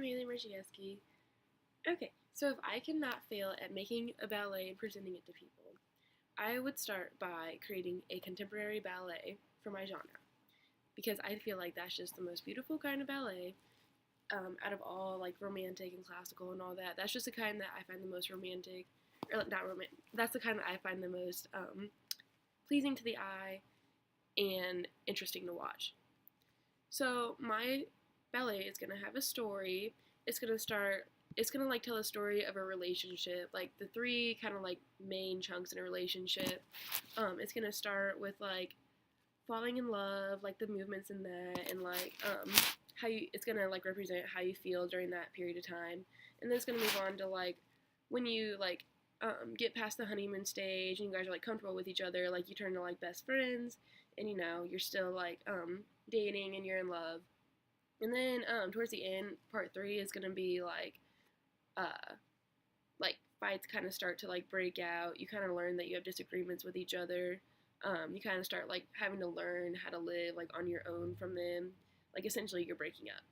Haley Marchieski. Okay, so if I could not fail at making a ballet and presenting it to people, I would start by creating a contemporary ballet for my genre because I feel like that's just the most beautiful kind of ballet out of all like romantic and classical and all that. That's just the kind that I find the most romantic, or not romantic. That's the kind that I find the most pleasing to the eye and interesting to watch. So my ballet is gonna have a story. It's gonna like tell a story of a relationship, like the three kind of like main chunks in a relationship. It's gonna start with like falling in love, like the movements in that, and like how you. It's gonna like represent how you feel during that period of time, and then it's gonna move on to like when you like get past the honeymoon stage and you guys are like comfortable with each other, like you turn to like best friends, and you're still like dating and you're in love. And then towards the end, part three is gonna be uh, like fights kind of start to like break out. You kind of learn that you have disagreements with each other. You kind of start like having to learn how to live like on your own from them. Like essentially, you're breaking up.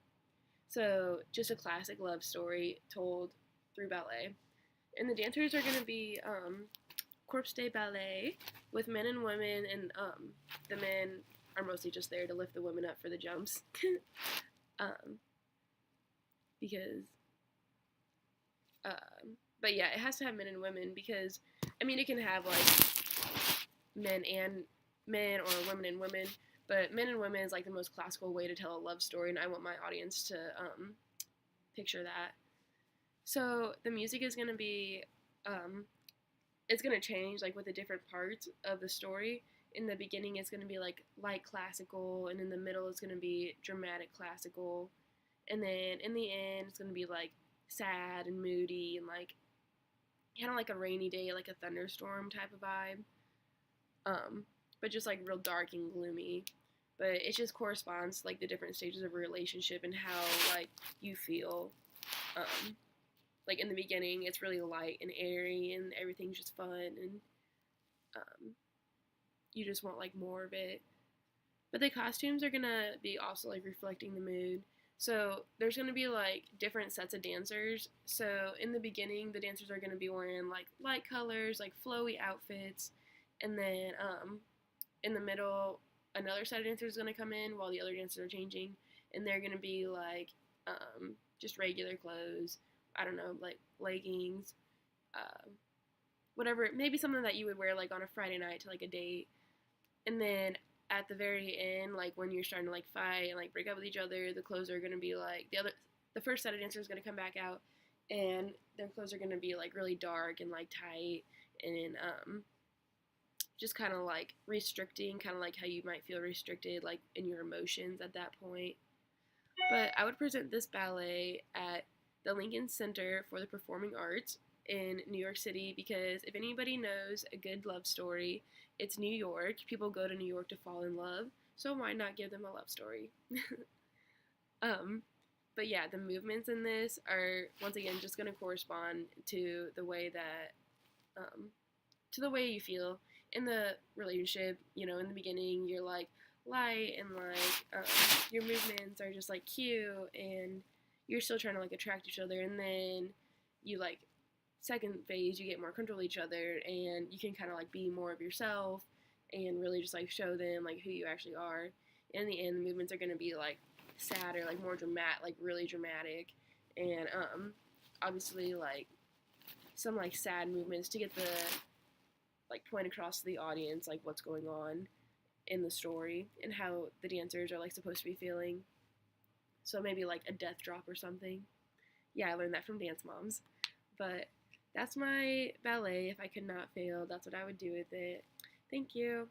So just a classic love story told through ballet. And the dancers are gonna be corpse de ballet with men and women, and the men are mostly just there to lift the women up for the jumps. um, because but yeah, it has to have men and women because I mean it can have like men or women and women, but men and women is like the most classical way to tell a love story, and I want my audience to picture that. So the music is gonna be it's gonna change like with the different parts of the story. In the beginning, it's gonna be like light classical, and in the middle, it's gonna be dramatic classical, and then in the end, it's gonna be like sad and moody and like kind of like a rainy day, like a thunderstorm type of vibe. But just like real dark and gloomy. But it just corresponds to, like the different stages of a relationship and how like you feel. Like in the beginning, it's really light and airy and everything's just fun and you just want like more of it. But the costumes are gonna be also like reflecting the mood. So there's gonna be like different sets of dancers. So in the beginning, the dancers are gonna be wearing like light colors, like flowy outfits, and then in the middle, another set of dancers is gonna come in while the other dancers are changing, and they're gonna be like just regular clothes. I don't know, like leggings, whatever, maybe something that you would wear like on a Friday night to like a date. And then at the very end, like when you're starting to like fight and like break up with each other, the clothes are gonna be like the first set of dancers is gonna come back out, and their clothes are gonna be like really dark and like tight and just kind of like restricting, kind of like how you might feel restricted like in your emotions at that point. But I would present this ballet at the Lincoln Center for the Performing Arts in New York City because if anybody knows a good love story, it's New York. People go to New York to fall in love, so why not give them a love story? But yeah, the movements in this are once again just going to correspond to the way that to the way you feel in the relationship. In the beginning, you're like light and like your movements are just like cute and you're still trying to like attract each other, and then you like second phase you get more comfortable with each other and you can kind of like be more of yourself and really just like show them like who you actually are. And in the end, the movements are going to be like sadder, like more dramatic, like really dramatic, and obviously like some like sad movements to get the like point across to the audience like what's going on in the story and how the dancers are like supposed to be feeling. So maybe like a death drop or something. Yeah, I learned that from Dance Moms. But that's my ballet. If I could not fail, that's what I would do with it. Thank you.